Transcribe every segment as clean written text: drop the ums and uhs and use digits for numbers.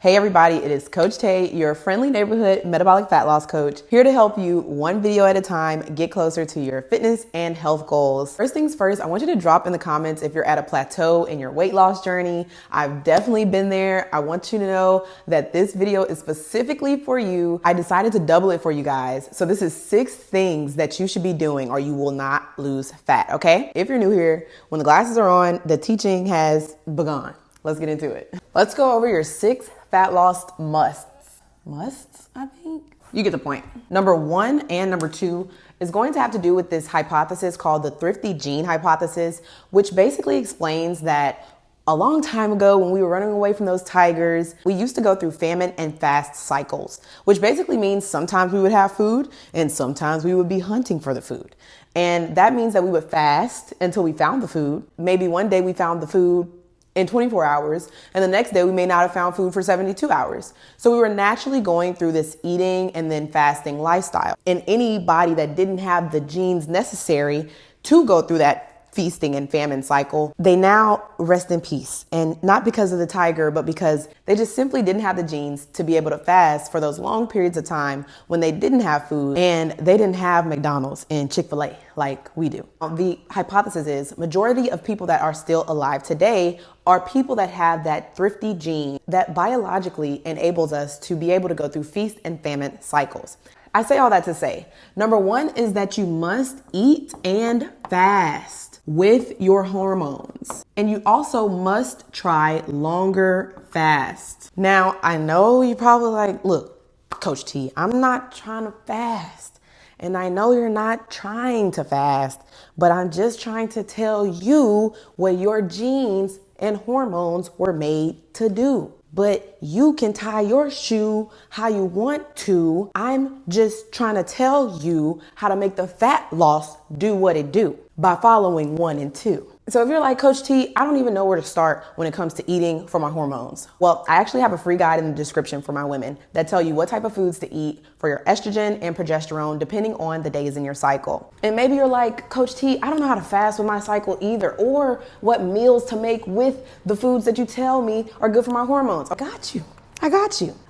Hey everybody, it is Coach Tae, your friendly neighborhood metabolic fat loss coach, here to help you one video at a time get closer to your fitness and health goals. First things first, I want you to drop in the comments if you're at a plateau in your weight loss journey. I've definitely been there. I want you to know that this video is specifically for you. I decided to double it for you guys. So this is 6 things that you should be doing or you will not lose fat, okay? If you're new here, when the glasses are on, the teaching has begun. Let's get into it. Let's go over your 6 fat loss musts. Musts, I think? You get the point. Number 1 and number 2 is going to have to do with this hypothesis called the thrifty gene hypothesis, which basically explains that a long time ago when we were running away from those tigers, we used to go through famine and fast cycles, which basically means sometimes we would have food and sometimes we would be hunting for the food. And that means that we would fast until we found the food. Maybe one day we found the food in 24 hours, and the next day we may not have found food for 72 hours. So we were naturally going through this eating and then fasting lifestyle. And anybody that didn't have the genes necessary to go through that feasting and famine cycle, they now rest in peace. And not because of the tiger, but because they just simply didn't have the genes to be able to fast for those long periods of time when they didn't have food and they didn't have McDonald's and Chick-fil-A like we do. The hypothesis is majority of people that are still alive today are people that have that thrifty gene that biologically enables us to be able to go through feast and famine cycles. I say all that to say, number 1 is that you must eat and fast with your hormones. And you also must try longer fasts. Now, I know you're probably like, look, Coach T, I'm not trying to fast. And I know you're not trying to fast, but I'm just trying to tell you what your genes and hormones were made to do. But you can tie your shoe how you want to. I'm just trying to tell you how to make the fat loss do what it do by following 1 and 2. So if you're like, Coach T, I don't even know where to start when it comes to eating for my hormones. Well, I actually have a free guide in the description for my women that tell you what type of foods to eat for your estrogen and progesterone, depending on the days in your cycle. And maybe you're like, Coach T, I don't know how to fast with my cycle either, or what meals to make with the foods that you tell me are good for my hormones. I got you.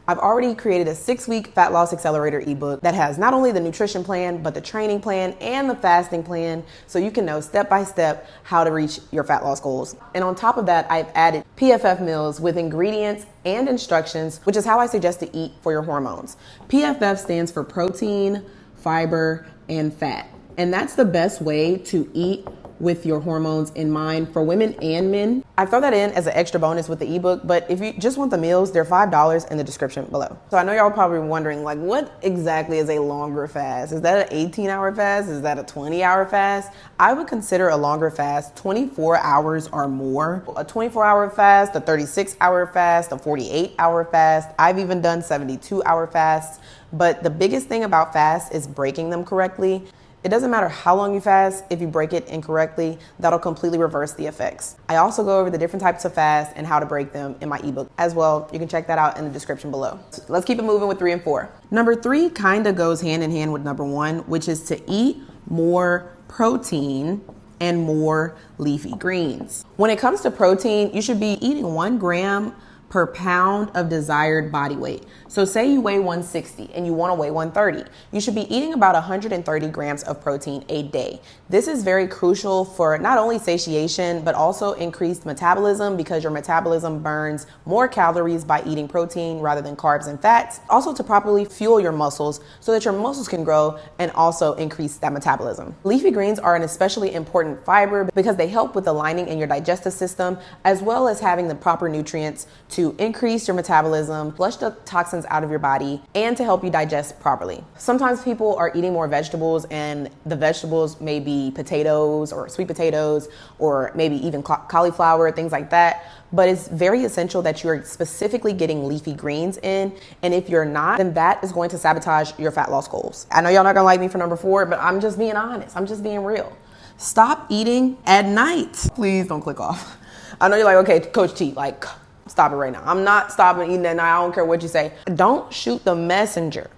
I've already created a 6-week fat loss accelerator ebook that has not only the nutrition plan, but the training plan and the fasting plan, so you can know step by step how to reach your fat loss goals. And on top of that, I've added PFF meals with ingredients and instructions, which is how I suggest to eat for your hormones. PFF stands for protein, fiber, and fat. And that's the best way to eat with your hormones in mind for women and men. I throw that in as an extra bonus with the ebook, but if you just want the meals, they're $5 in the description below. So I know y'all probably wondering, like, what exactly is a longer fast? Is that an 18-hour fast? Is that a 20-hour fast? I would consider a longer fast 24 hours or more. A 24-hour fast, a 36-hour fast, a 48-hour fast. I've even done 72-hour fasts. But the biggest thing about fasts is breaking them correctly. It doesn't matter how long you fast, if you break it incorrectly, that'll completely reverse the effects. I also go over the different types of fasts and how to break them in my ebook as well. You can check that out in the description below. So let's keep it moving with 3 and 4. Number 3 kind of goes hand in hand with number 1, which is to eat more protein and more leafy greens. When it comes to protein, you should be eating 1 gram per pound of desired body weight. So say you weigh 160 and you want to weigh 130. You should be eating about 130 grams of protein a day. This is very crucial for not only satiation, but also increased metabolism, because your metabolism burns more calories by eating protein rather than carbs and fats. Also to properly fuel your muscles so that your muscles can grow and also increase that metabolism. Leafy greens are an especially important fiber because they help with aligning in your digestive system, as well as having the proper nutrients to increase your metabolism, flush the toxins out of your body, and to help you digest properly. Sometimes people are eating more vegetables, and the vegetables may be potatoes or sweet potatoes or maybe even cauliflower, things like that. But it's very essential that you're specifically getting leafy greens in. And if you're not, then that is going to sabotage your fat loss goals. I know y'all not gonna like me for number 4, but I'm just being honest. I'm just being real. Stop eating at night. Please don't click off. I know you're like, okay, Coach T, like, stop it right now. I'm not stopping eating at night. I don't care what you say. Don't shoot the messenger.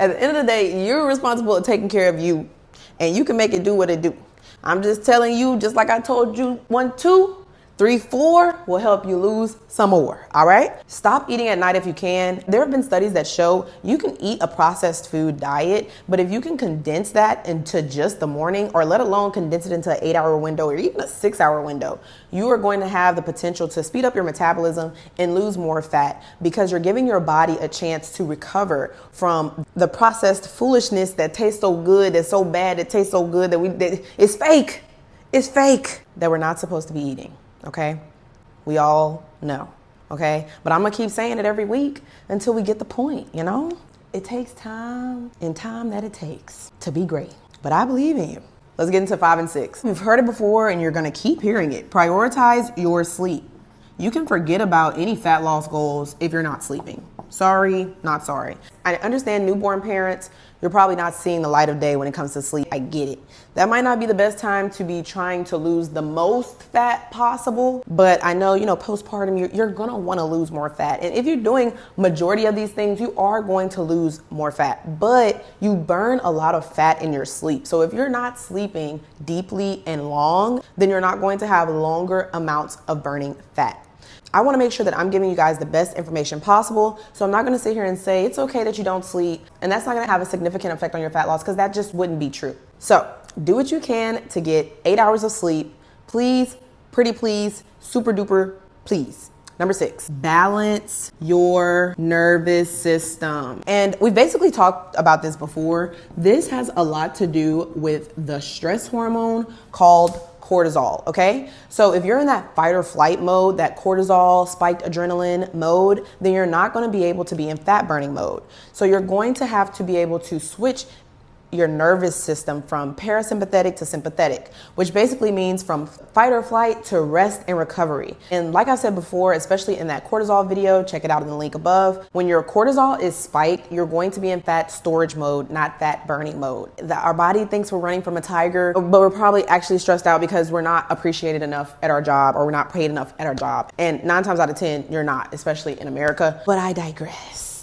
At the end of the day, you're responsible for taking care of you, and you can make it do what it do. I'm just telling you, just like I told you 1, 2, 3, 4 will help you lose some more, all right? Stop eating at night if you can. There have been studies that show you can eat a processed food diet, but if you can condense that into just the morning, or let alone condense it into an 8-hour window or even a 6-hour window, you are going to have the potential to speed up your metabolism and lose more fat, because you're giving your body a chance to recover from the processed foolishness that tastes so good, that's so bad, that tastes so good that it's fake. It's fake that we're not supposed to be eating. Okay, we all know, okay? But I'm gonna keep saying it every week until we get the point, you know? It takes time, and time that it takes to be great. But I believe in you. Let's get into 5 and 6. You've heard it before and you're gonna keep hearing it. Prioritize your sleep. You can forget about any fat loss goals if you're not sleeping. Sorry, not sorry. I understand newborn parents, you're probably not seeing the light of day when it comes to sleep. I get it. That might not be the best time to be trying to lose the most fat possible, but I know, postpartum, you're gonna wanna lose more fat. And if you're doing majority of these things, you are going to lose more fat, but you burn a lot of fat in your sleep. So if you're not sleeping deeply and long, then you're not going to have longer amounts of burning fat. I want to make sure that I'm giving you guys the best information possible. So I'm not going to sit here and say it's okay that you don't sleep, and that's not going to have a significant effect on your fat loss, because that just wouldn't be true. So do what you can to get 8 hours of sleep. Please, pretty please, super duper please. Number 6, balance your nervous system. And we've basically talked about this before. This has a lot to do with the stress hormone called cortisol, okay? So if you're in that fight or flight mode, that cortisol, spiked adrenaline mode, then you're not gonna be able to be in fat burning mode. So you're going to have to be able to switch your nervous system from parasympathetic to sympathetic, which basically means from fight or flight to rest and recovery. And like I said before, especially in that cortisol video, check it out in the link above. When your cortisol is spiked, you're going to be in fat storage mode, not fat burning mode. Our body thinks we're running from a tiger, but we're probably actually stressed out because we're not appreciated enough at our job, or we're not paid enough at our job. And 9 times out of 10, you're not, especially in America. But I digress.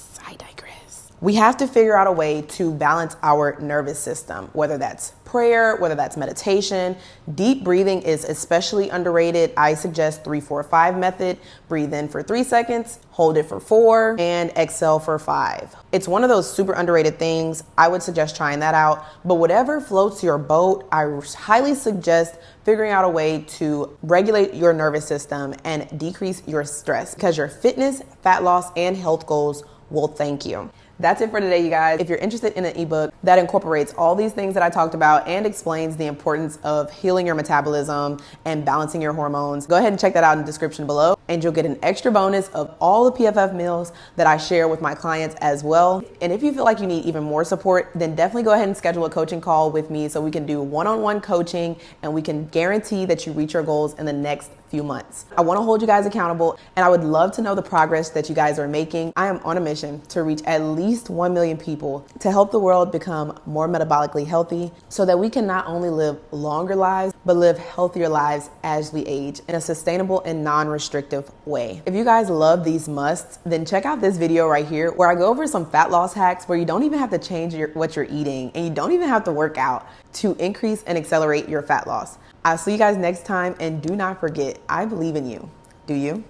We have to figure out a way to balance our nervous system, whether that's prayer, whether that's meditation. Deep breathing is especially underrated. I suggest 3-4-5 method. Breathe in for 3 seconds, hold it for 4, and exhale for 5. It's one of those super underrated things. I would suggest trying that out. But whatever floats your boat, I highly suggest figuring out a way to regulate your nervous system and decrease your stress, because your fitness, fat loss, and health goals will thank you. That's it for today, you guys. If you're interested in an ebook that incorporates all these things that I talked about and explains the importance of healing your metabolism and balancing your hormones, go ahead and check that out in the description below, and you'll get an extra bonus of all the PFF meals that I share with my clients as well. And if you feel like you need even more support, then definitely go ahead and schedule a coaching call with me so we can do one-on-one coaching, and we can guarantee that you reach your goals in the next few months. I want to hold you guys accountable, and I would love to know the progress that you guys are making. I am on a mission to reach at least 1 million people to help the world become more metabolically healthy, so that we can not only live longer lives, but live healthier lives as we age in a sustainable and non-restrictive way. If you guys love these musts, then check out this video right here where I go over some fat loss hacks where you don't even have to change what you're eating, and you don't even have to work out to increase and accelerate your fat loss. I'll see you guys next time, and do not forget, I believe in you. Do you?